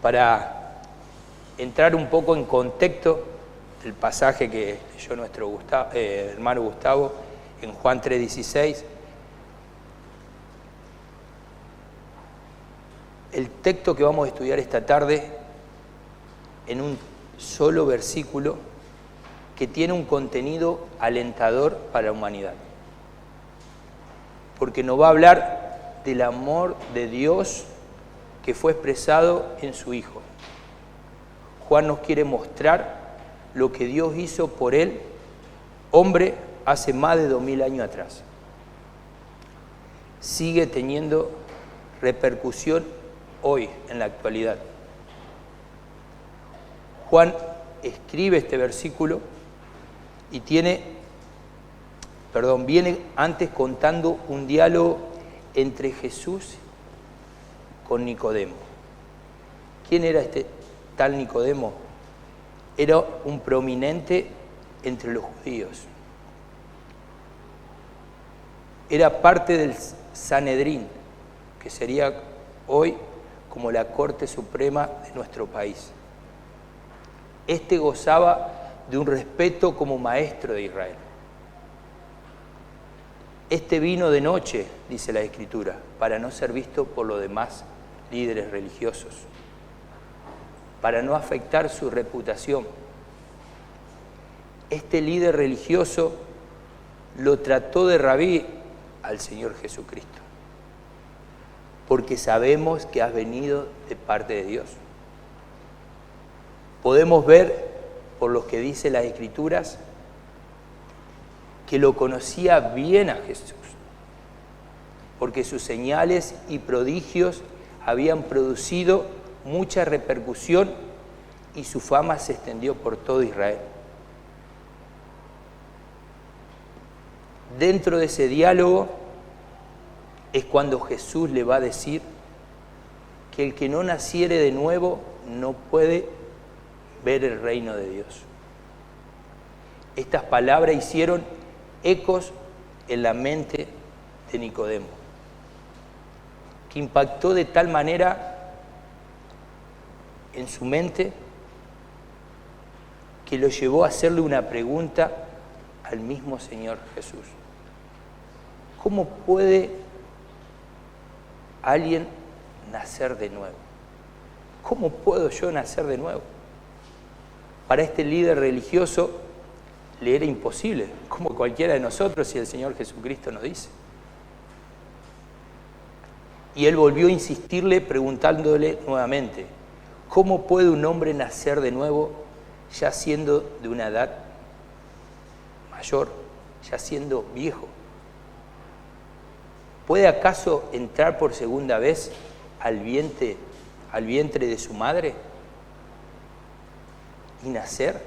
Para entrar un poco en contexto del pasaje que leyó nuestro hermano Gustavo en Juan 3:16, el texto que vamos a estudiar esta tarde en un solo versículo que tiene un contenido alentador para la humanidad, porque nos va a hablar del amor de Dios que fue expresado en su Hijo. Juan nos quiere mostrar lo que Dios hizo por él, hombre, hace más de 2000 años atrás. Sigue teniendo repercusión hoy, en la actualidad. Juan escribe este versículo y viene antes contando un diálogo entre Jesús con Nicodemo. ¿Quién era este tal Nicodemo? Era un prominente entre los judíos. Era parte del Sanedrín, que sería hoy como la Corte Suprema de nuestro país. Este gozaba de un respeto como maestro de Israel. Este vino de noche, dice la Escritura, para no ser visto por los demás líderes religiosos, para no afectar su reputación. Este líder religioso lo trató de rabí al Señor Jesucristo, porque sabemos que has venido de parte de Dios. Podemos ver, por lo que dice las Escrituras, que lo conocía bien a Jesús, porque sus señales y prodigios habían producido mucha repercusión y su fama se extendió por todo Israel. Dentro de ese diálogo es cuando Jesús le va a decir que el que no naciere de nuevo no puede ver el reino de Dios. Estas palabras hicieron ecos en la mente de Nicodemo, que impactó de tal manera en su mente que lo llevó a hacerle una pregunta al mismo Señor Jesús. ¿Cómo puede alguien nacer de nuevo? ¿Cómo puedo yo nacer de nuevo? Para este líder religioso le era imposible, como cualquiera de nosotros, si el Señor Jesucristo nos dice. Y él volvió a insistirle preguntándole nuevamente, ¿cómo puede un hombre nacer de nuevo ya siendo de una edad mayor, ya siendo viejo? ¿Puede acaso entrar por segunda vez al vientre de su madre y nacer?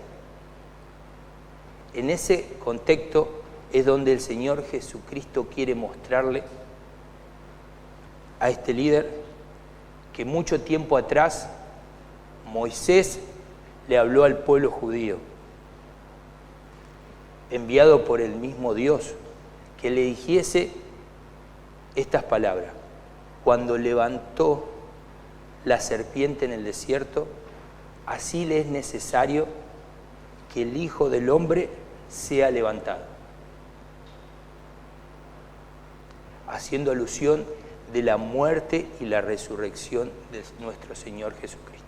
En ese contexto es donde el Señor Jesucristo quiere mostrarle a este líder que mucho tiempo atrás Moisés le habló al pueblo judío, enviado por el mismo Dios, que le dijese estas palabras: cuando levantó la serpiente en el desierto, así le es necesario que el Hijo del Hombre sea levantado, haciendo alusión de la muerte y la resurrección de nuestro Señor Jesucristo,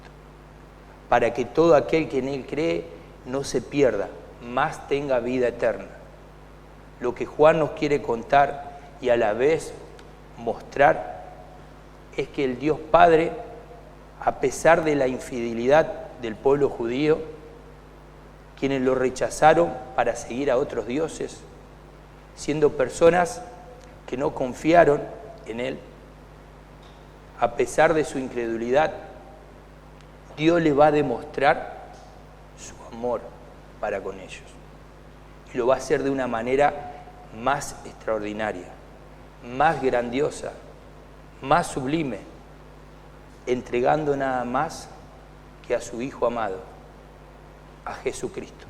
para que todo aquel que en Él cree no se pierda, mas tenga vida eterna. Lo que Juan nos quiere contar y a la vez mostrar es que el Dios Padre, a pesar de la infidelidad del pueblo judío, quienes lo rechazaron para seguir a otros dioses, siendo personas que no confiaron en Él, a pesar de su incredulidad, Dios le va a demostrar su amor para con ellos. Y lo va a hacer de una manera más extraordinaria, más grandiosa, más sublime, entregando nada más que a su Hijo amado, a Jesucristo.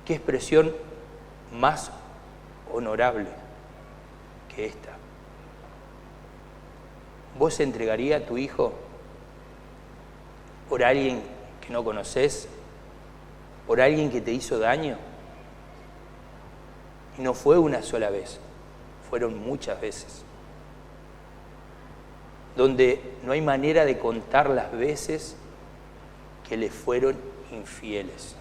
¿Qué expresión más honorable que esta? ¿vos entregarías a tu hijo por alguien que no conoces? ¿Por alguien que te hizo daño? Y no fue una sola vez, fueron muchas veces. Donde no hay manera de contar las veces que le fueron infieles.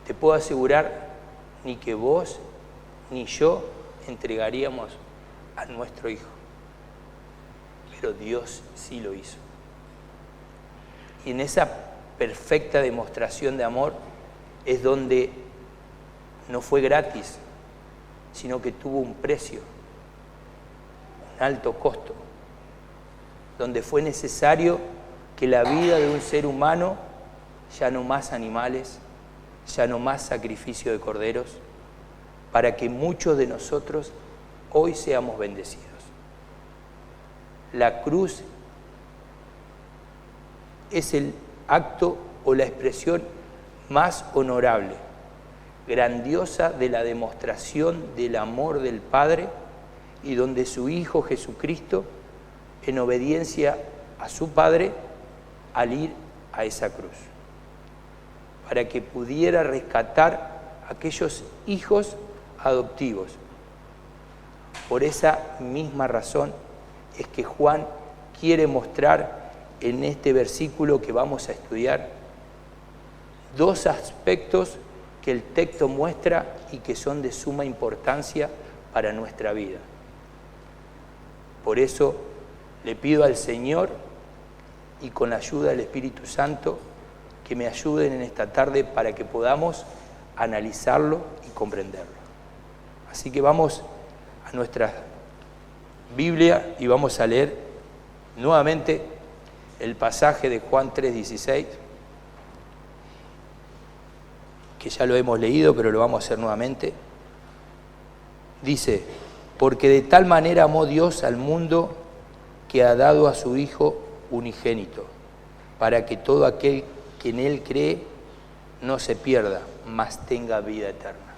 Te puedo asegurar, ni que vos ni yo entregaríamos a nuestro hijo. Pero Dios sí lo hizo. Y en esa perfecta demostración de amor es donde no fue gratis, sino que tuvo un precio, un alto costo, donde fue necesario que la vida de un ser humano, ya no más animales, ya no más sacrificio de corderos, para que muchos de nosotros hoy seamos bendecidos. La cruz es el acto o la expresión más honorable, grandiosa de la demostración del amor del Padre, y donde su Hijo Jesucristo, en obediencia a su Padre, al ir a esa cruz, para que pudiera rescatar a aquellos hijos adoptivos. Por esa misma razón es que Juan quiere mostrar en este versículo que vamos a estudiar dos aspectos que el texto muestra y que son de suma importancia para nuestra vida. Por eso le pido al Señor, y con la ayuda del Espíritu Santo, que me ayuden en esta tarde para que podamos analizarlo y comprenderlo. Así que vamos a nuestra Biblia y vamos a leer nuevamente el pasaje de Juan 3:16, que ya lo hemos leído, pero lo vamos a hacer nuevamente. Dice: porque de tal manera amó Dios al mundo que ha dado a su Hijo unigénito, para que todo aquel que en Él cree no se pierda, mas tenga vida eterna.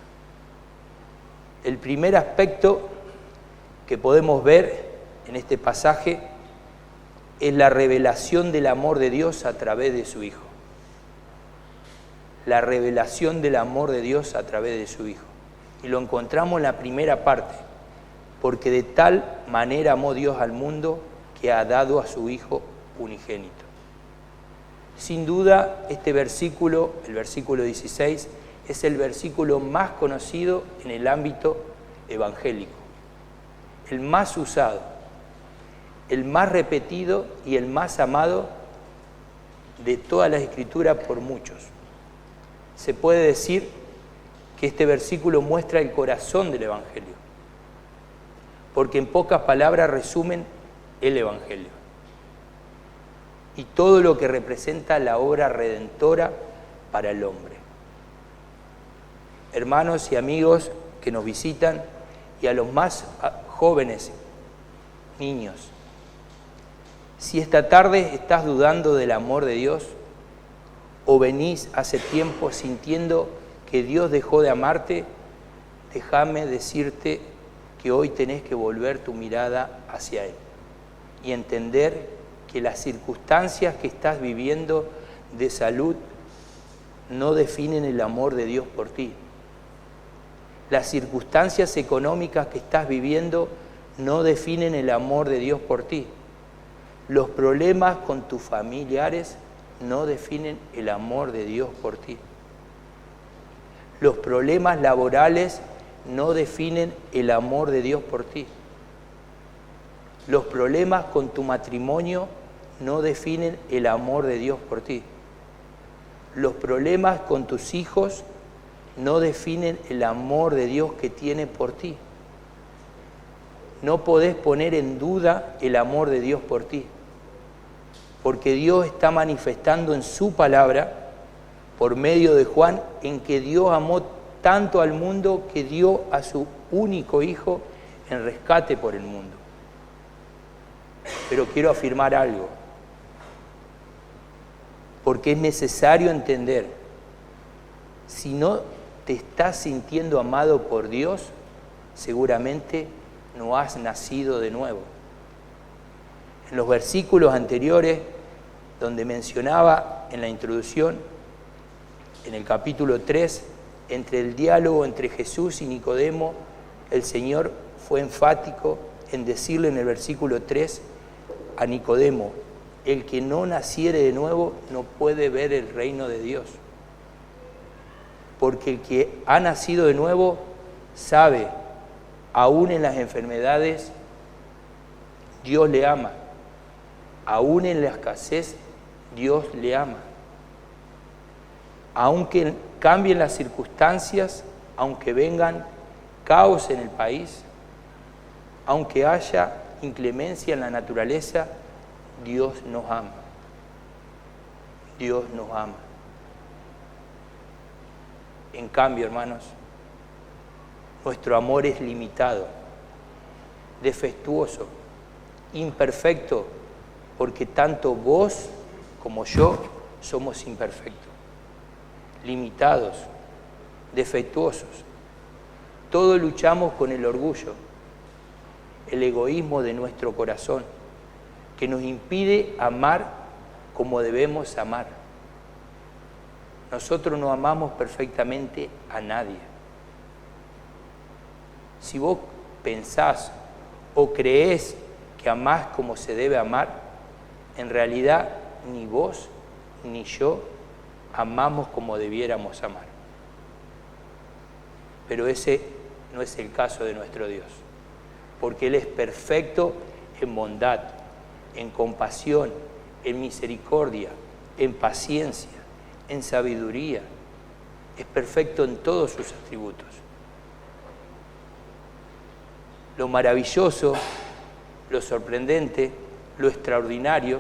El primer aspecto que podemos ver en este pasaje es la revelación del amor de Dios a través de su Hijo. La revelación del amor de Dios a través de su Hijo. Y lo encontramos en la primera parte. Porque de tal manera amó Dios al mundo que ha dado a su Hijo unigénito. Sin duda, este versículo, el versículo 16, es el versículo más conocido en el ámbito evangélico. El más usado, el más repetido y el más amado de todas las Escrituras por muchos. Se puede decir que este versículo muestra el corazón del Evangelio, porque en pocas palabras resumen el Evangelio y todo lo que representa la obra redentora para el hombre. Hermanos y amigos que nos visitan, y a los más jóvenes, niños, si esta tarde estás dudando del amor de Dios, o venís hace tiempo sintiendo que Dios dejó de amarte, déjame decirte que hoy tenés que volver tu mirada hacia Él y entender que las circunstancias que estás viviendo de salud no definen el amor de Dios por ti. Las circunstancias económicas que estás viviendo no definen el amor de Dios por ti. Los problemas con tus familiares no definen el amor de Dios por ti. Los problemas laborales no definen el amor de Dios por ti. Los problemas con tu matrimonio no definen el amor de Dios por ti. Los problemas con tus hijos no definen el amor de Dios que tiene por ti. No podés poner en duda el amor de Dios por ti, porque Dios está manifestando en su palabra, por medio de Juan, en que Dios amó tanto al mundo que dio a su único Hijo en rescate por el mundo. Pero quiero afirmar algo, porque es necesario entender, si no te estás sintiendo amado por Dios, seguramente no has nacido de nuevo. En los versículos anteriores, donde mencionaba en la introducción, en el capítulo 3, entre el diálogo entre Jesús y Nicodemo, el Señor fue enfático en decirle en el versículo 3 a Nicodemo: el que no naciere de nuevo no puede ver el reino de Dios. Porque el que ha nacido de nuevo sabe, aún en las enfermedades, Dios le ama. Aún en la escasez, Dios le ama. Aunque cambien las circunstancias, aunque vengan caos en el país, aunque haya inclemencia en la naturaleza, Dios nos ama. Dios nos ama. En cambio, hermanos, nuestro amor es limitado, defectuoso, imperfecto, porque tanto vos como yo somos imperfectos, limitados, defectuosos. Todos luchamos con el orgullo, el egoísmo de nuestro corazón, que nos impide amar como debemos amar. Nosotros no amamos perfectamente a nadie. Si vos pensás o creés que amás como se debe amar, en realidad ni vos ni yo amamos como debiéramos amar. Pero ese no es el caso de nuestro Dios, porque Él es perfecto en bondad, en compasión, en misericordia, en paciencia, en sabiduría. Es perfecto en todos sus atributos. Lo maravilloso, lo sorprendente, lo extraordinario,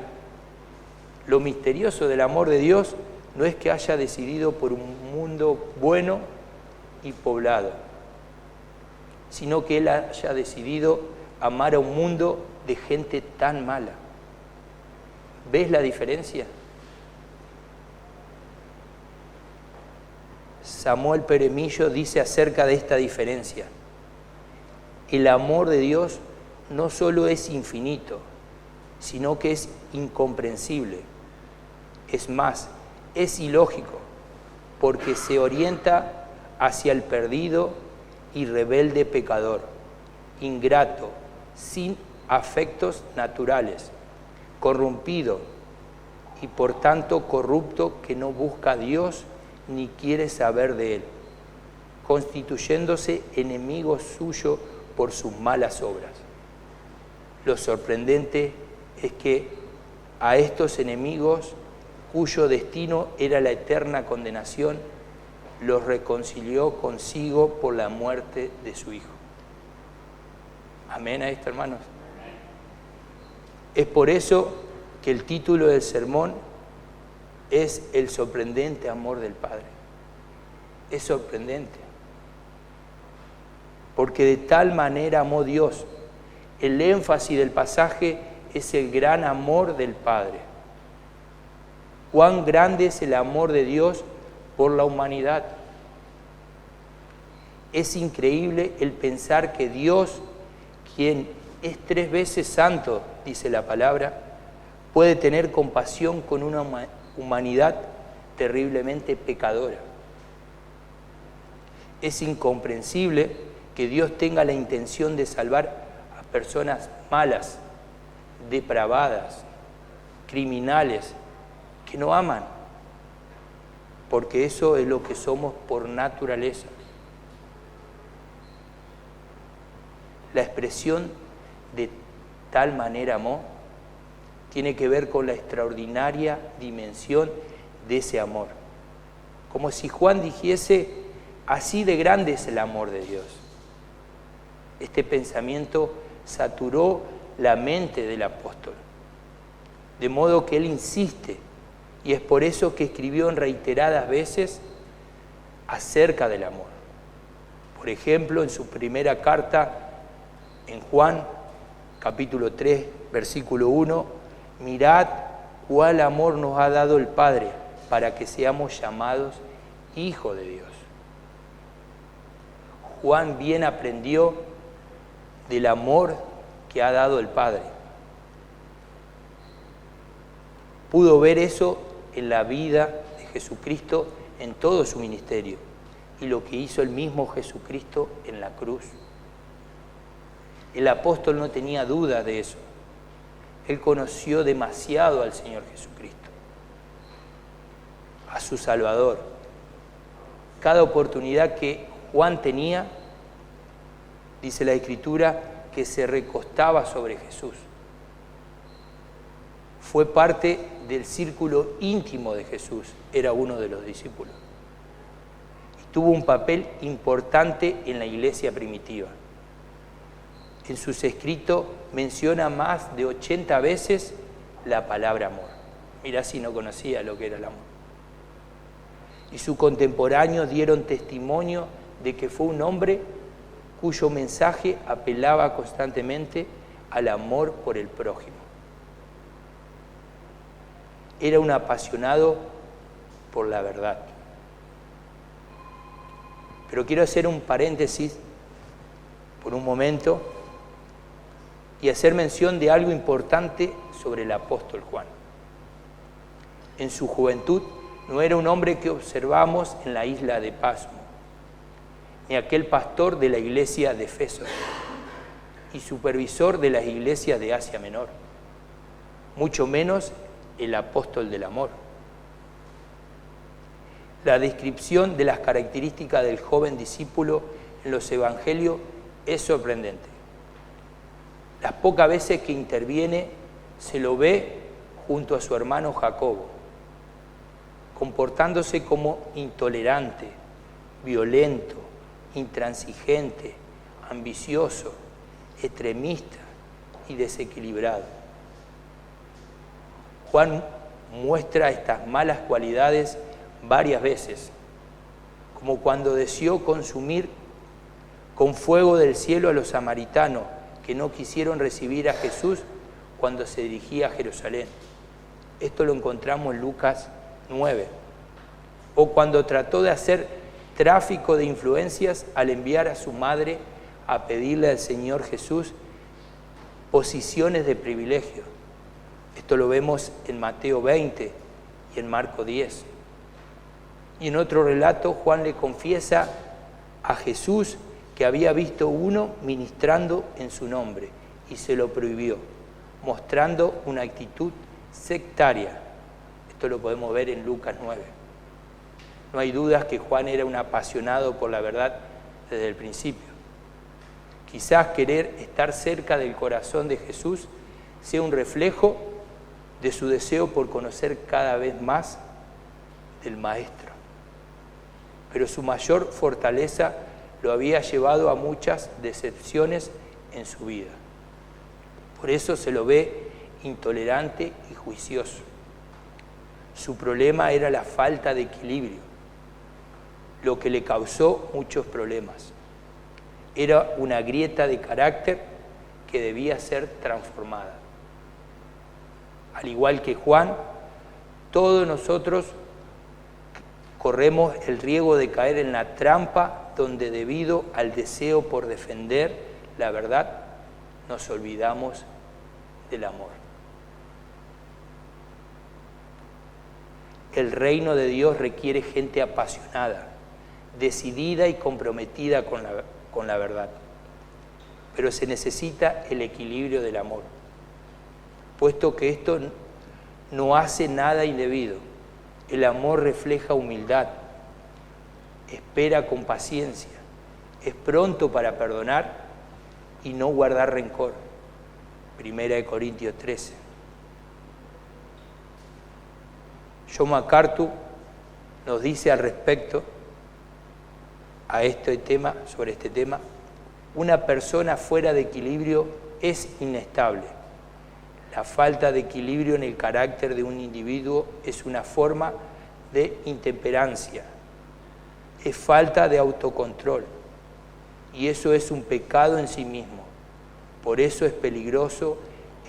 lo misterioso del amor de Dios no es que haya decidido por un mundo bueno y poblado, sino que Él haya decidido amar a un mundo de gente tan mala. ¿Ves la diferencia? Samuel Peremillo dice acerca de esta diferencia: el amor de Dios no solo es infinito, sino que es incomprensible. Es más, es ilógico, porque se orienta hacia el perdido y rebelde pecador, ingrato, sin afectos naturales, corrompido y por tanto corrupto, que no busca a Dios ni quiere saber de Él, constituyéndose enemigo suyo por sus malas obras. Lo sorprendente es que a estos enemigos, cuyo destino era la eterna condenación, los reconcilió consigo por la muerte de su Hijo. Amén a esto, hermanos. Es por eso que el título del sermón es El sorprendente amor del Padre. Es sorprendente, porque de tal manera amó Dios. El énfasis del pasaje es el gran amor del Padre. Cuán grande es el amor de Dios por la humanidad. Es increíble el pensar que Dios, quien es 3 veces santo, dice la palabra, puede tener compasión con una humanidad terriblemente pecadora. Es incomprensible que Dios tenga la intención de salvar a personas malas, depravadas, criminales, que no aman, porque eso es lo que somos por naturaleza. La expresión de tal manera amó tiene que ver con la extraordinaria dimensión de ese amor. Como si Juan dijese: así de grande es el amor de Dios. Este pensamiento saturó la mente del apóstol, de modo que él insiste, y es por eso que escribió en reiteradas veces acerca del amor. Por ejemplo, en su primera carta, en Juan, capítulo 3, versículo 1, mirad cuál amor nos ha dado el Padre para que seamos llamados hijos de Dios. Juan bien aprendió del amor que ha dado el Padre. pudo ver eso en la vida de Jesucristo en todo su ministerio y lo que hizo el mismo Jesucristo en la cruz. El apóstol no tenía duda de eso. Él conoció demasiado al Señor Jesucristo, a su Salvador. Cada oportunidad que Juan tenía, dice la Escritura, que se recostaba sobre Jesús. Fue parte del círculo íntimo de Jesús, era uno de los discípulos. Y tuvo un papel importante en la iglesia primitiva. En sus escritos menciona más de 80 veces la palabra amor. Mirá si no conocía lo que era el amor. Y sus contemporáneos dieron testimonio de que fue un hombre cuyo mensaje apelaba constantemente al amor por el prójimo. Era un apasionado por la verdad. Pero quiero hacer un paréntesis por un momento y hacer mención de algo importante sobre el apóstol Juan. En su juventud no era un hombre que observamos en la isla de Pasmo, ni aquel pastor de la iglesia de Efeso y supervisor de las iglesias de Asia Menor, mucho menos el apóstol del amor. La descripción de las características del joven discípulo en los evangelios es sorprendente. Las pocas veces que interviene se lo ve junto a su hermano Jacobo, comportándose como intolerante, violento, intransigente, ambicioso, extremista y desequilibrado. Juan muestra estas malas cualidades varias veces, como cuando deseó consumir con fuego del cielo a los samaritanos que no quisieron recibir a Jesús cuando se dirigía a Jerusalén. Esto lo encontramos en Lucas 9. O cuando trató de hacer tráfico de influencias al enviar a su madre a pedirle al Señor Jesús posiciones de privilegio. Esto lo vemos en Mateo 20 y en Marcos 10. Y en otro relato Juan le confiesa a Jesús que había visto uno ministrando en su nombre y se lo prohibió, mostrando una actitud sectaria. Esto lo podemos ver en Lucas 9. No hay dudas que Juan era un apasionado por la verdad desde el principio. Quizás querer estar cerca del corazón de Jesús sea un reflejo de su deseo por conocer cada vez más del Maestro. Pero su mayor fortaleza lo había llevado a muchas decepciones en su vida. Por eso se lo ve intolerante y juicioso. Su problema era la falta de equilibrio, lo que le causó muchos problemas. Era una grieta de carácter que debía ser transformada. Al igual que Juan, todos nosotros corremos el riesgo de caer en la trampa donde, debido al deseo por defender la verdad, nos olvidamos del amor. El reino de Dios requiere gente apasionada, decidida y comprometida con la verdad. Pero se necesita el equilibrio del amor, puesto que esto no hace nada indebido. El amor refleja humildad, espera con paciencia, es pronto para perdonar y no guardar rencor. 1 Corintios 13. John MacArthur nos dice al respecto sobre este tema, una persona fuera de equilibrio es inestable. La falta de equilibrio en el carácter de un individuo es una forma de intemperancia, es falta de autocontrol, y eso es un pecado en sí mismo. Por eso es peligroso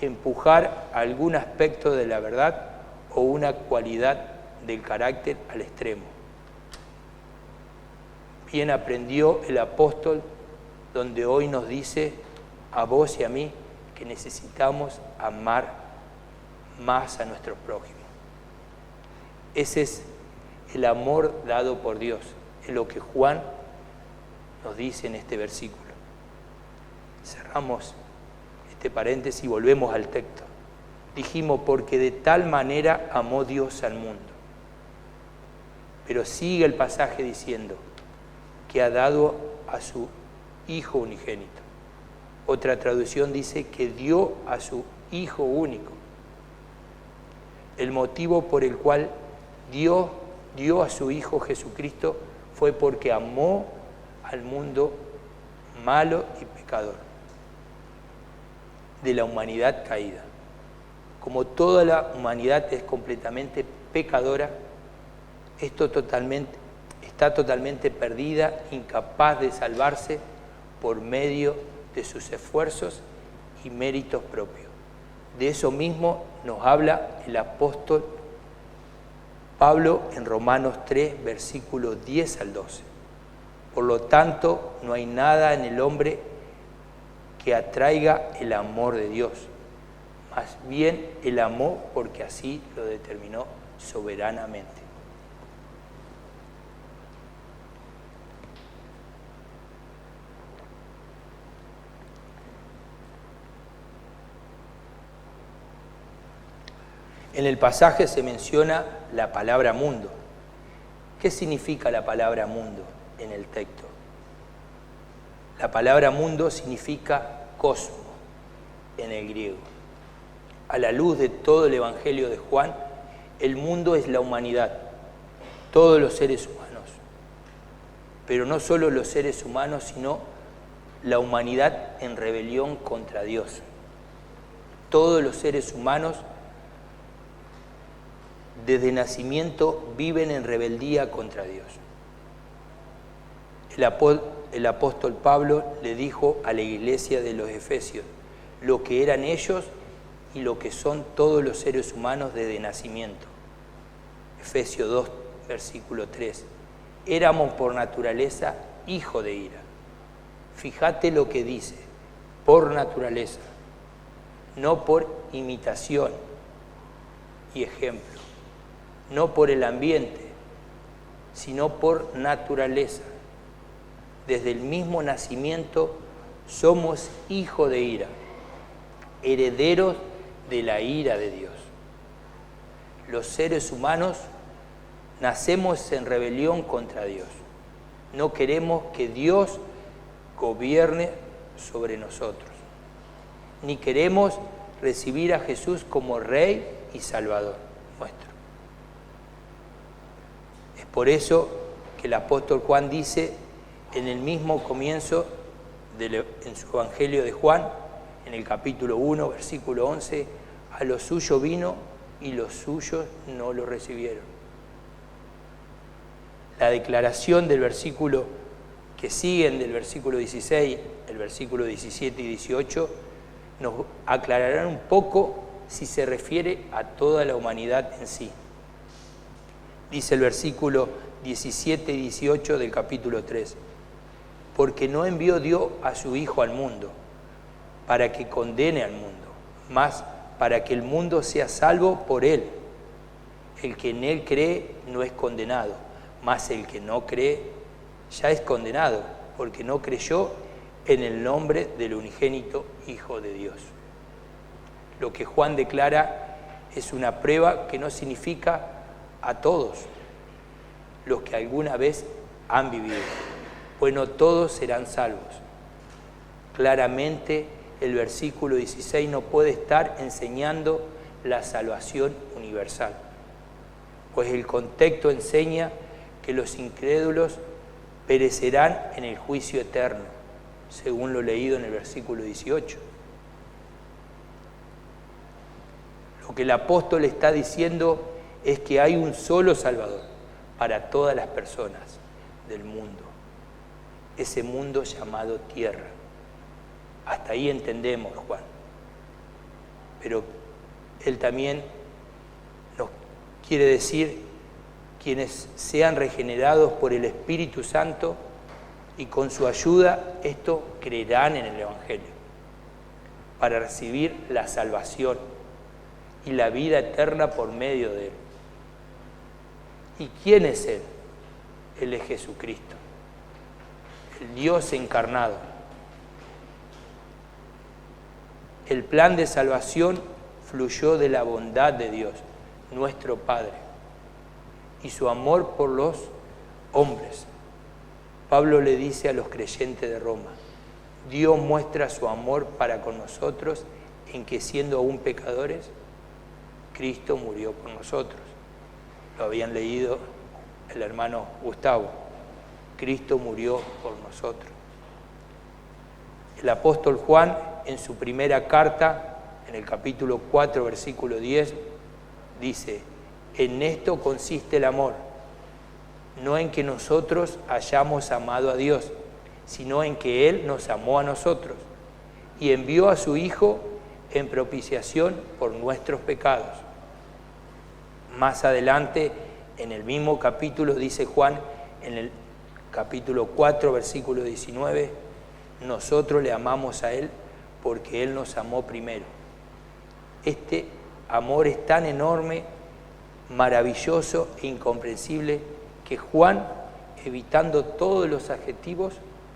empujar algún aspecto de la verdad o una cualidad del carácter al extremo. Bien aprendió el apóstol, donde hoy nos dice a vos y a mí que necesitamos amar más a nuestro prójimo. Ese es el amor dado por Dios, es lo que Juan nos dice en este versículo. Cerramos este paréntesis y volvemos al texto. Dijimos, porque de tal manera amó Dios al mundo. Pero sigue el pasaje diciendo que ha dado a su Hijo unigénito. Otra traducción dice que dio a su Hijo único. El motivo por el cual Dios dio a su Hijo Jesucristo fue porque amó al mundo malo y pecador, de la humanidad caída. Como toda la humanidad es completamente pecadora, está totalmente perdida, incapaz de salvarse por medio de sus esfuerzos y méritos propios. De eso mismo nos habla el apóstol Pablo en Romanos 3, versículos 10 al 12. Por lo tanto, no hay nada en el hombre que atraiga el amor de Dios. Más bien, Él amó porque así lo determinó soberanamente. En el pasaje se menciona la palabra mundo. ¿Qué significa la palabra mundo en el texto? La palabra mundo significa cosmos en el griego. A la luz de todo el Evangelio de Juan, el mundo es la humanidad, todos los seres humanos. Pero no solo los seres humanos, sino la humanidad en rebelión contra Dios. Todos los seres humanos desde nacimiento viven en rebeldía contra Dios. El apóstol Pablo le dijo a la iglesia de los Efesios lo que eran ellos y lo que son todos los seres humanos desde nacimiento. Efesios 2, versículo 3. Éramos por naturaleza hijos de ira. Fíjate lo que dice, por naturaleza, no por imitación y ejemplo. No por el ambiente, sino por naturaleza. Desde el mismo nacimiento somos hijos de ira, herederos de la ira de Dios. Los seres humanos nacemos en rebelión contra Dios. No queremos que Dios gobierne sobre nosotros, ni queremos recibir a Jesús como Rey y Salvador nuestro. Por eso que el apóstol Juan dice en el mismo comienzo en su Evangelio de Juan, en el capítulo 1, versículo 11, a los suyos vino y los suyos no lo recibieron. La declaración del versículo que siguen del versículo 16, el versículo 17 y 18, nos aclararán un poco si se refiere a toda la humanidad en sí. Dice el versículo 17 y 18 del capítulo 3, porque no envió Dios a su Hijo al mundo para que condene al mundo, mas para que el mundo sea salvo por Él. El que en Él cree no es condenado, mas el que no cree ya es condenado, porque no creyó en el nombre del unigénito Hijo de Dios. Lo que Juan declara es una prueba que no significa a todos los que alguna vez han vivido, pues no todos serán salvos. Claramente el versículo 16 no puede estar enseñando la salvación universal, pues el contexto enseña que los incrédulos perecerán en el juicio eterno, según lo leído en el versículo 18. Lo que el apóstol está diciendo es que hay un solo Salvador para todas las personas del mundo, ese mundo llamado tierra. Hasta ahí entendemos, Juan. Pero él también nos quiere decir quienes sean regenerados por el Espíritu Santo y con su ayuda estos creerán en el Evangelio para recibir la salvación y la vida eterna por medio de él. ¿Y quién es Él? Él es Jesucristo, el Dios encarnado. El plan de salvación fluyó de la bondad de Dios, nuestro Padre, y su amor por los hombres. Pablo le dice a los creyentes de Roma: Dios muestra su amor para con nosotros en que, siendo aún pecadores, Cristo murió por nosotros. Lo habían leído el hermano Gustavo. Cristo murió por nosotros. El apóstol Juan, en su primera carta, en el capítulo 4, versículo 10, dice: en esto consiste el amor, no en que nosotros hayamos amado a Dios, sino en que Él nos amó a nosotros y envió a su Hijo en propiciación por nuestros pecados. Más adelante, en el mismo capítulo, dice Juan, en el capítulo 4, versículo 19, nosotros le amamos a Él porque Él nos amó primero. Este amor es tan enorme, maravilloso e incomprensible que Juan, evitando todos los adjetivos,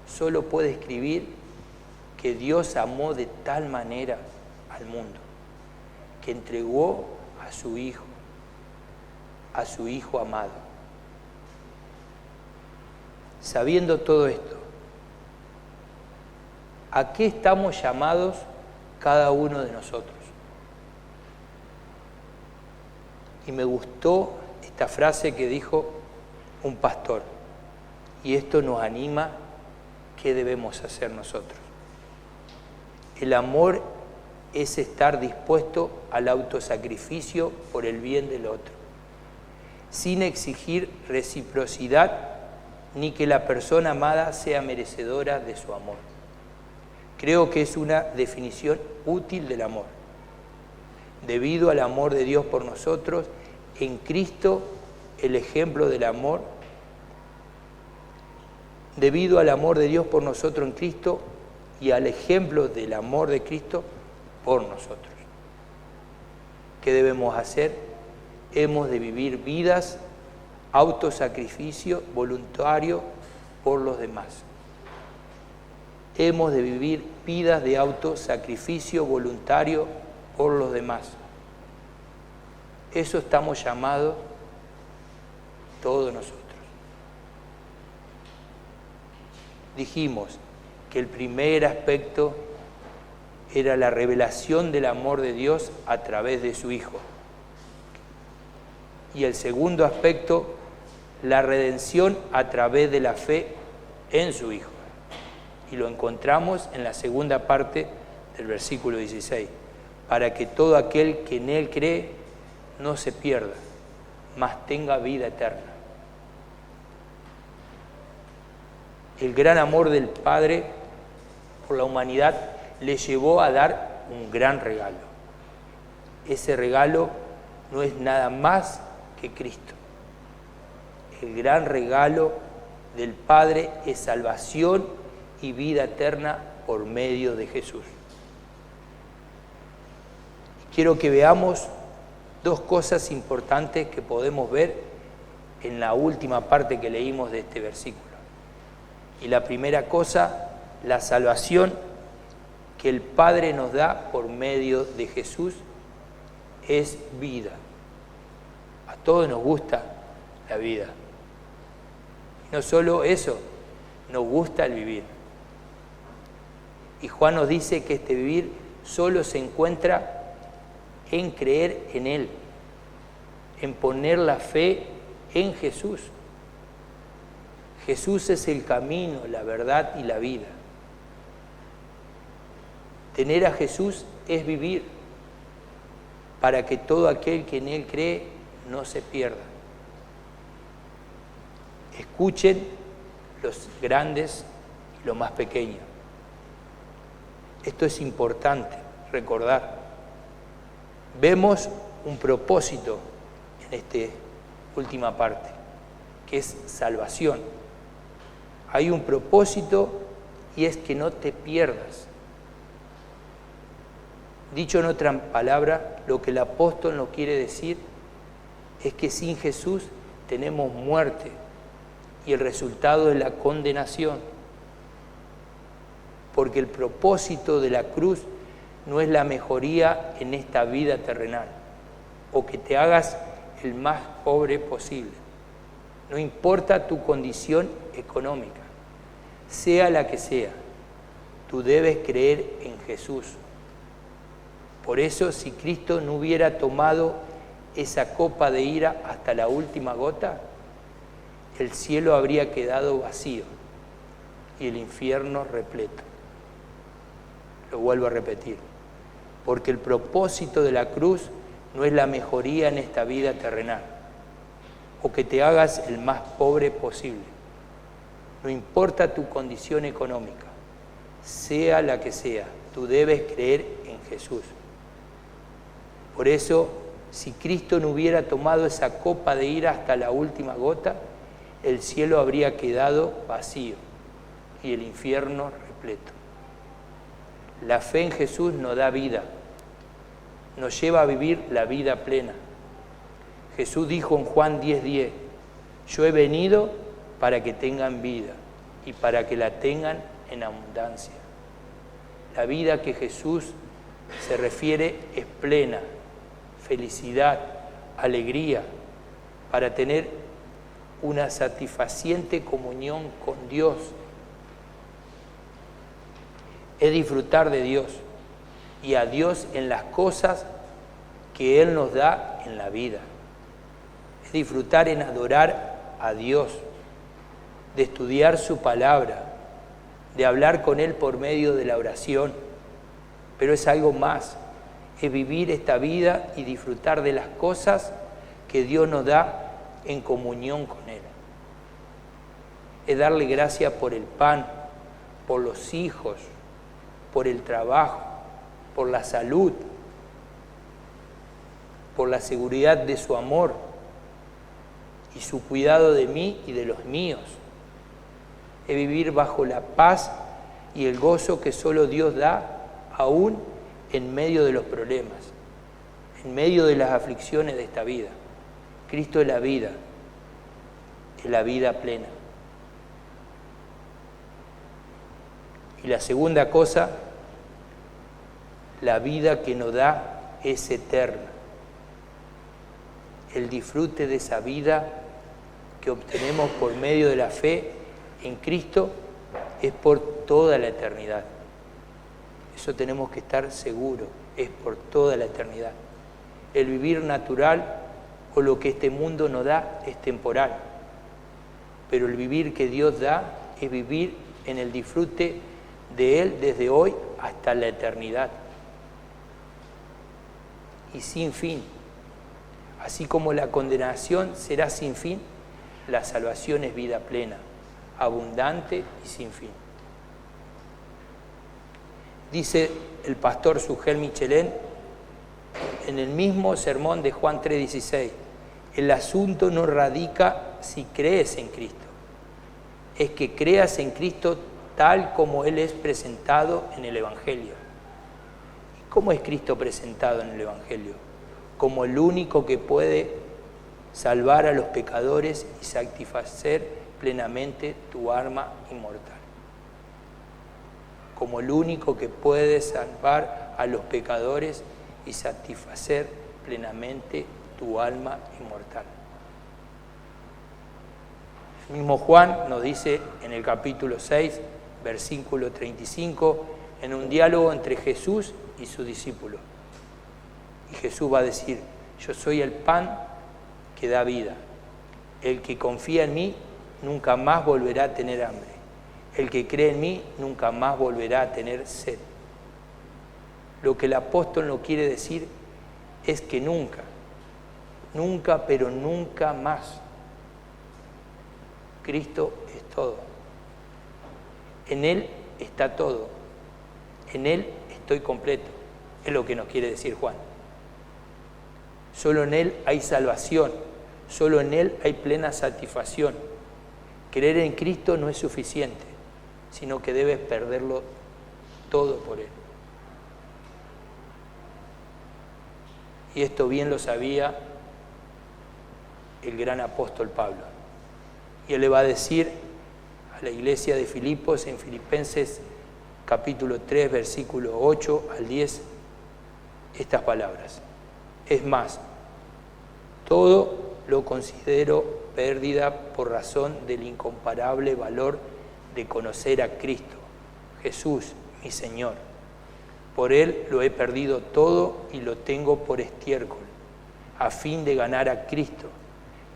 solo puede escribir que Dios amó de tal manera al mundo, que entregó a su Hijo amado. Sabiendo todo esto, ¿a qué estamos llamados cada uno de nosotros? Y me gustó esta frase que dijo un pastor, y esto nos anima. ¿Qué debemos hacer nosotros? El amor es estar dispuesto al autosacrificio por el bien del otro, sin exigir reciprocidad ni que la persona amada sea merecedora de su amor. Creo que es una definición útil del amor. Debido al amor de Dios por nosotros, en Cristo, el ejemplo del amor, debido al amor de Dios por nosotros en Cristo y al ejemplo del amor de Cristo por nosotros. ¿Qué debemos hacer? Hemos de vivir vidas, autosacrificio voluntario por los demás. Hemos de vivir vidas de autosacrificio voluntario por los demás. Eso estamos llamados todos nosotros. Dijimos que el primer aspecto era la revelación del amor de Dios a través de su Hijo. Y el segundo aspecto, la redención a través de la fe en su Hijo. Y lo encontramos en la segunda parte del versículo 16. Para que todo aquel que en Él cree no se pierda, mas tenga vida eterna. El gran amor del Padre por la humanidad le llevó a dar un gran regalo. Ese regalo no es nada más que Cristo. El gran regalo del Padre es salvación y vida eterna por medio de Jesús. Quiero que veamos dos cosas importantes que podemos ver en la última parte que leímos de este versículo. Y la primera cosa, la salvación que el Padre nos da por medio de Jesús es vida. A todos nos gusta la vida. Y no solo eso, nos gusta el vivir. Y Juan nos dice que este vivir solo se encuentra en creer en Él, en poner la fe en Jesús. Jesús es el camino, la verdad y la vida. Tener a Jesús es vivir para que todo aquel que en Él cree no se pierda. Escuchen los grandes y los más pequeños. Esto es importante recordar. Vemos un propósito en esta última parte, que es salvación. Hay un propósito y es que no te pierdas. Dicho en otra palabra, lo que el apóstol nos quiere decir es que sin Jesús tenemos muerte y el resultado es la condenación. Porque el propósito de la cruz no es la mejoría en esta vida terrenal o que te hagas el más pobre posible. No importa tu condición económica, sea la que sea, tú debes creer en Jesús. Por eso, si Cristo no hubiera tomado esa copa de ira hasta la última gota, el cielo habría quedado vacío y el infierno repleto. Lo vuelvo a repetir, porque el propósito de la cruz no es la mejoría en esta vida terrenal o que te hagas el más pobre posible. No importa tu condición económica, sea la que sea, tú debes creer en Jesús. Por eso, si Cristo no hubiera tomado esa copa de ira hasta la última gota, el cielo habría quedado vacío y el infierno repleto. La fe en Jesús nos da vida, nos lleva a vivir la vida plena. Jesús dijo en Juan 10:10, yo he venido para que tengan vida y para que la tengan en abundancia. La vida que Jesús se refiere es plena, felicidad, alegría, para tener una satisfaciente comunión con Dios. Es disfrutar de Dios y a Dios en las cosas que Él nos da en la vida. Es disfrutar en adorar a Dios, de estudiar su palabra, de hablar con Él por medio de la oración. Pero es algo más, es vivir esta vida y disfrutar de las cosas que Dios nos da en comunión con Él. Es darle gracias por el pan, por los hijos, por el trabajo, por la salud, por la seguridad de su amor y su cuidado de mí y de los míos. Es vivir bajo la paz y el gozo que solo Dios da, aún en medio de los problemas, en medio de las aflicciones de esta vida. Cristo es la vida plena. Y la segunda cosa, la vida que nos da es eterna. El disfrute de esa vida que obtenemos por medio de la fe en Cristo es por toda la eternidad. Eso tenemos que estar seguros, es por toda la eternidad. El vivir natural o lo que este mundo nos da es temporal, pero el vivir que Dios da es vivir en el disfrute de Él desde hoy hasta la eternidad y sin fin. Así como la condenación será sin fin, la salvación es vida plena, abundante y sin fin. Dice el pastor Sugel Michelén en el mismo sermón de Juan 3:16, el asunto no radica si crees en Cristo, es que creas en Cristo tal como Él es presentado en el Evangelio. ¿Y cómo es Cristo presentado en el Evangelio? Como el único que puede salvar a los pecadores y satisfacer plenamente tu alma inmortal. Como el único que puede salvar a los pecadores y satisfacer plenamente tu alma inmortal. El mismo Juan nos dice en el capítulo 6, versículo 35, en un diálogo entre Jesús y su discípulo. Y Jesús va a decir, yo soy el pan que da vida. El que confía en mí nunca más volverá a tener hambre. El que cree en mí nunca más volverá a tener sed. Lo que el apóstol no quiere decir es que nunca, pero nunca más. Cristo es todo. En Él está todo. En Él estoy completo. Es lo que nos quiere decir Juan. Solo en Él hay salvación. Solo en Él hay plena satisfacción. Creer en Cristo no es suficiente, sino que debes perderlo todo por Él. Y esto bien lo sabía el gran apóstol Pablo. Y él le va a decir a la iglesia de Filipos en Filipenses capítulo 3, versículo 8 al 10, estas palabras. Es más, todo lo considero pérdida por razón del incomparable valor de conocer a Cristo, Jesús, mi Señor. Por Él lo he perdido todo y lo tengo por estiércol, a fin de ganar a Cristo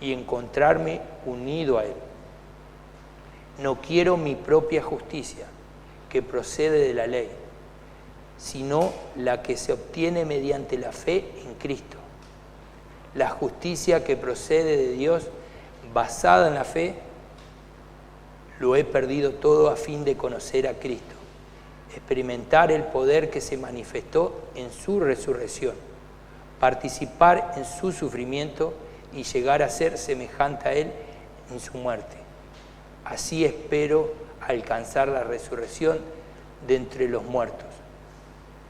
y encontrarme unido a Él. No quiero mi propia justicia, que procede de la ley, sino la que se obtiene mediante la fe en Cristo. La justicia que procede de Dios, basada en la fe, lo he perdido todo a fin de conocer a Cristo, experimentar el poder que se manifestó en su resurrección, participar en su sufrimiento y llegar a ser semejante a Él en su muerte. Así espero alcanzar la resurrección de entre los muertos.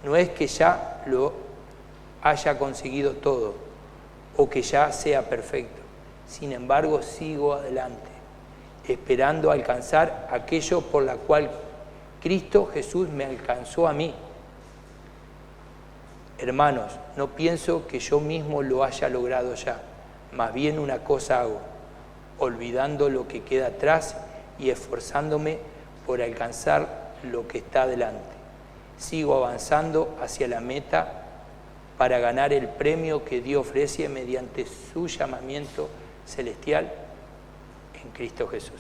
No es que ya lo haya conseguido todo o que ya sea perfecto. Sin embargo, sigo adelante, esperando alcanzar aquello por la cual Cristo Jesús me alcanzó a mí. Hermanos, no pienso que yo mismo lo haya logrado ya, más bien una cosa hago, olvidando lo que queda atrás y esforzándome por alcanzar lo que está delante. Sigo avanzando hacia la meta para ganar el premio que Dios ofrece mediante su llamamiento celestial en Cristo Jesús.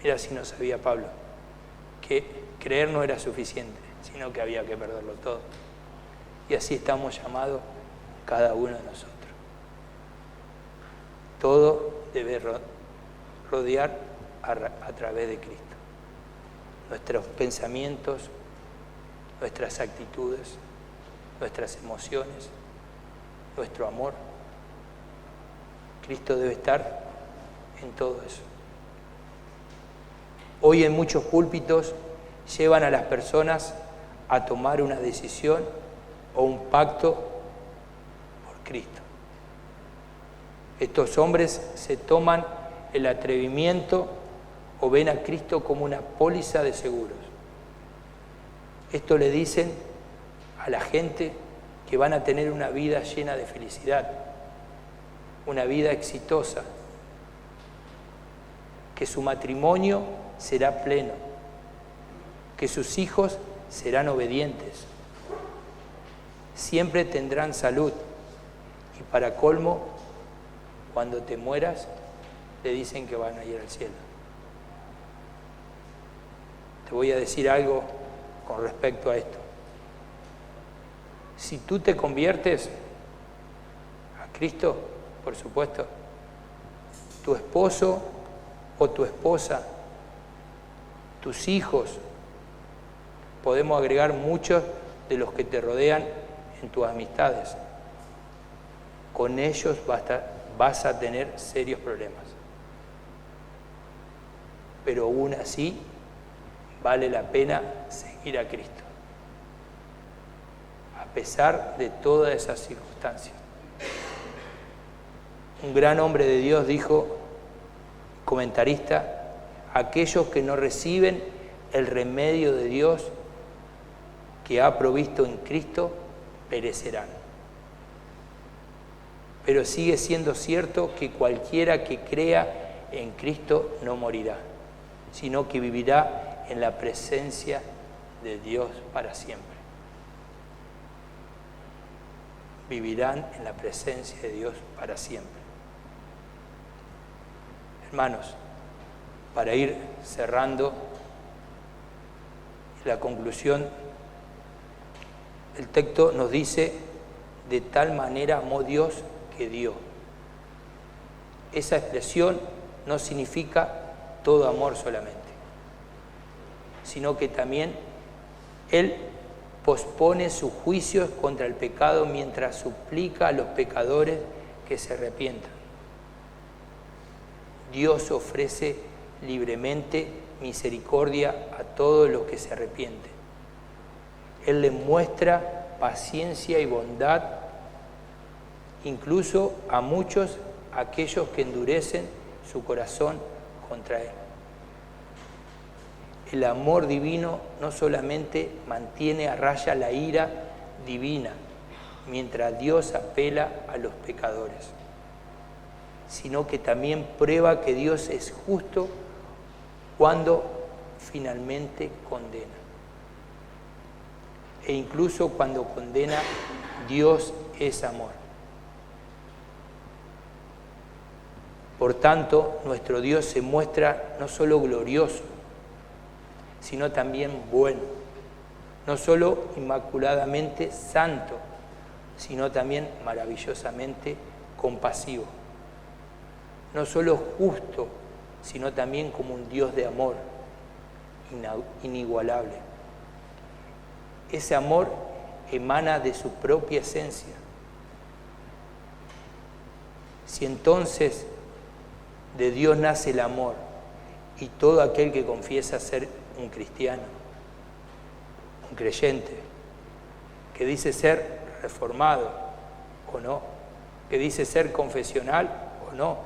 Mira si no sabía Pablo que creer no era suficiente, sino que había que perderlo todo. Y así estamos llamados cada uno de nosotros. Todo debe rodear a través de Cristo. Nuestros pensamientos, nuestras actitudes, nuestras emociones, nuestro amor. Cristo debe estar en todo eso. Hoy en muchos púlpitos llevan a las personas a tomar una decisión o un pacto por Cristo. Estos hombres se toman el atrevimiento o ven a Cristo como una póliza de seguros. Esto le dicen a la gente que van a tener una vida llena de felicidad, una vida exitosa, que su matrimonio será pleno, que sus hijos serán obedientes, siempre tendrán salud y para colmo, cuando te mueras, te dicen que van a ir al cielo. Te voy a decir algo con respecto a esto. Si tú te conviertes a Cristo, por supuesto, tu esposo o tu esposa, tus hijos, podemos agregar muchos de los que te rodean en tus amistades. Con ellos vas a tener serios problemas. Pero aún así, vale la pena seguir a Cristo, a pesar de todas esas circunstancias. Un gran hombre de Dios dijo, comentarista, aquellos que no reciben el remedio de Dios que ha provisto en Cristo, perecerán. Pero sigue siendo cierto que cualquiera que crea en Cristo no morirá, sino que vivirá en la presencia de Dios para siempre. Vivirán en la presencia de Dios para siempre. Hermanos, para ir cerrando la conclusión, el texto nos dice, de tal manera amó Dios que dio. Esa expresión no significa todo amor solamente, sino que también Él pospone sus juicios contra el pecado mientras suplica a los pecadores que se arrepientan. Dios ofrece libremente misericordia a todos los que se arrepienten. Él le muestra paciencia y bondad incluso a muchos aquellos que endurecen su corazón contra Él. El amor divino no solamente mantiene a raya la ira divina mientras Dios apela a los pecadores, sino que también prueba que Dios es justo cuando finalmente condena. E incluso cuando condena, Dios es amor. Por tanto, nuestro Dios se muestra no solo glorioso, sino también bueno, no solo inmaculadamente santo, sino también maravillosamente compasivo, no solo justo, sino también como un Dios de amor inigualable. Ese amor emana de su propia esencia. Si entonces de Dios nace el amor, y todo aquel que confiesa ser un cristiano, un creyente, que dice ser reformado o no, que dice ser confesional o no,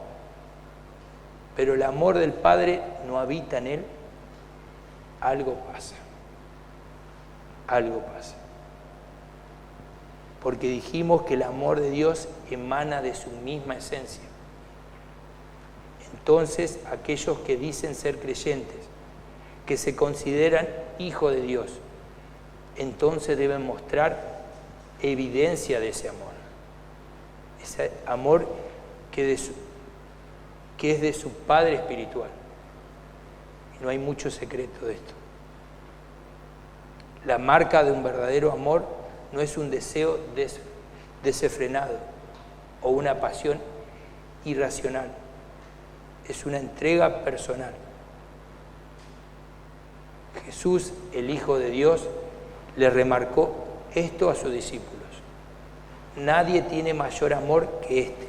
pero el amor del Padre no habita en él, algo pasa. Algo pasa. Porque dijimos que el amor de Dios emana de su misma esencia. Entonces, aquellos que dicen ser creyentes, que se consideran hijos de Dios, entonces deben mostrar evidencia de ese amor que es de su Padre espiritual. Y no hay mucho secreto de esto. La marca de un verdadero amor no es un deseo desenfrenado o una pasión irracional, es una entrega personal. Jesús, el Hijo de Dios, le remarcó esto a sus discípulos: nadie tiene mayor amor que este,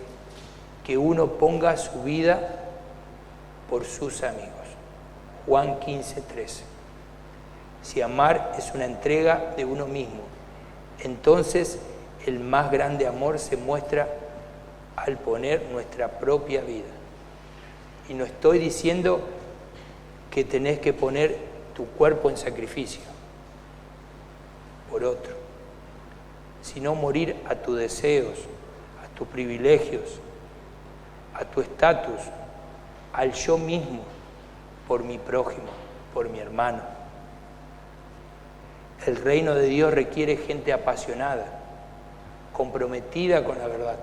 que uno ponga su vida por sus amigos. Juan 15:13. Si amar es una entrega de uno mismo, entonces el más grande amor se muestra al poner nuestra propia vida. Y no estoy diciendo que tenés que poner tu cuerpo en sacrificio por otro, sino morir a tus deseos, a tus privilegios, a tu estatus, al yo mismo, por mi prójimo, por mi hermano. El reino de Dios requiere gente apasionada, comprometida con la verdad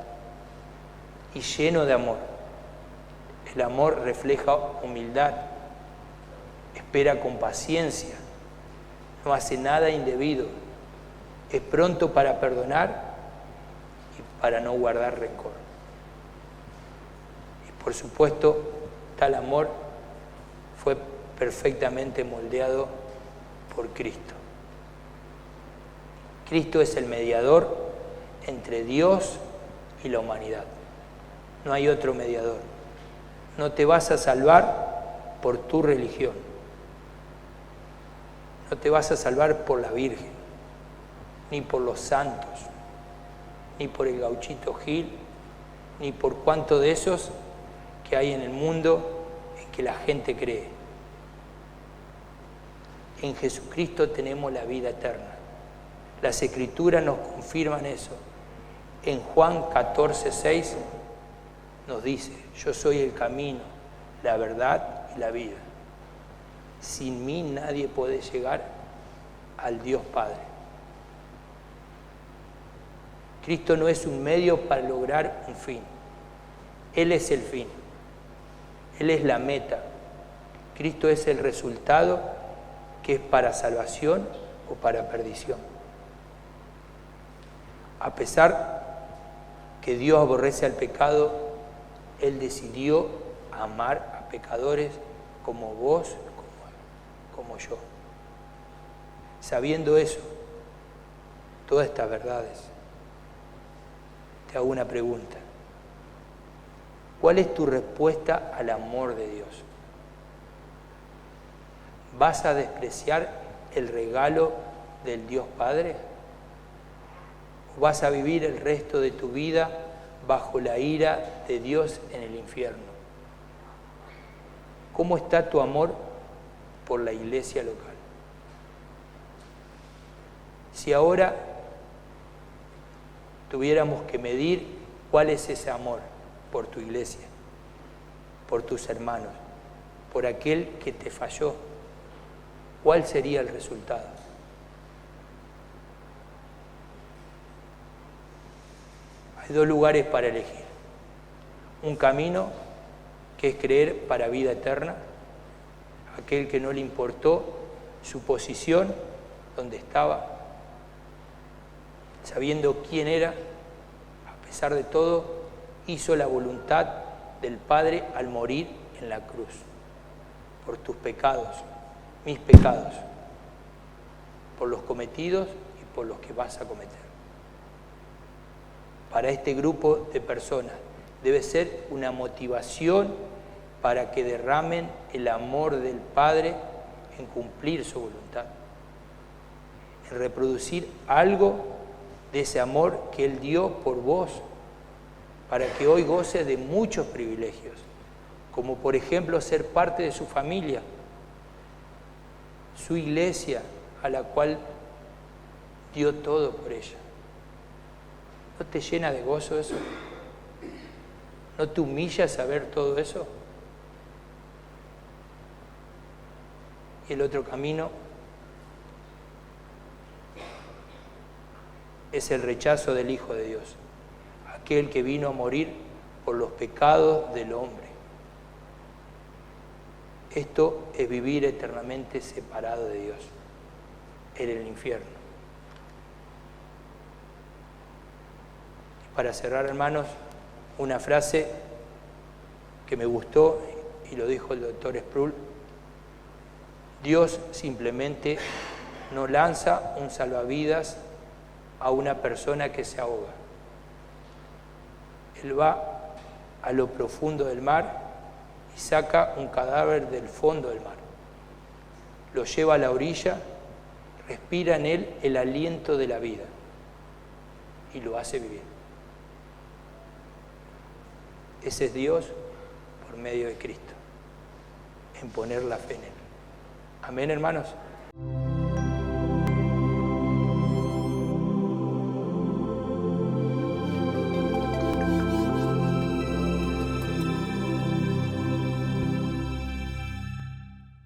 y lleno de amor. El amor refleja humildad, espera con paciencia, no hace nada indebido, es pronto para perdonar y para no guardar rencor. Y por supuesto, tal amor fue perfectamente moldeado por Cristo. Cristo es el mediador entre Dios y la humanidad. No hay otro mediador. No te vas a salvar por tu religión. No te vas a salvar por la Virgen, ni por los santos, ni por el gauchito Gil, ni por cuánto de esos que hay en el mundo en que la gente cree. En Jesucristo tenemos la vida eterna. Las Escrituras nos confirman eso. En Juan 14:6 nos dice: yo soy el camino, la verdad y la vida. Sin mí nadie puede llegar al Dios Padre. Cristo no es un medio para lograr un fin. Él es el fin. Él es la meta. Cristo es el resultado, que es para salvación o para perdición. A pesar que Dios aborrece al pecado, Él decidió amar a pecadores como vos, como yo. Sabiendo eso, todas estas verdades, te hago una pregunta. ¿Cuál es tu respuesta al amor de Dios? ¿Vas a despreciar el regalo del Dios Padre? ¿O vas a vivir el resto de tu vida bajo la ira de Dios en el infierno. ¿Cómo está tu amor por la iglesia local? Si ahora tuviéramos que medir cuál es ese amor por tu iglesia, por tus hermanos, por aquel que te falló, ¿cuál sería el resultado? Hay dos lugares para elegir. Un camino que es creer para vida eterna, aquel que no le importó su posición, donde estaba, sabiendo quién era, a pesar de todo, hizo la voluntad del Padre al morir en la cruz, por tus pecados, mis pecados, por los cometidos y por los que vas a cometer. Para este grupo de personas debe ser una motivación para que derramen el amor del Padre en cumplir su voluntad, en reproducir algo de ese amor que Él dio por vos, para que hoy goces de muchos privilegios, como por ejemplo ser parte de su familia, su iglesia a la cual dio todo por ella. ¿No te llena de gozo eso? ¿No te humilla saber todo eso? Y el otro camino es el rechazo del Hijo de Dios, aquel que vino a morir por los pecados del hombre. Esto es vivir eternamente separado de Dios, en el infierno. Y para cerrar, hermanos, una frase que me gustó y lo dijo el doctor Sproul: Dios simplemente no lanza un salvavidas a una persona que se ahoga. Él va a lo profundo del mar y saca un cadáver del fondo del mar. Lo lleva a la orilla, respira en él el aliento de la vida y lo hace vivir. Ese es Dios por medio de Cristo, en poner la fe en Él. Amén, hermanos.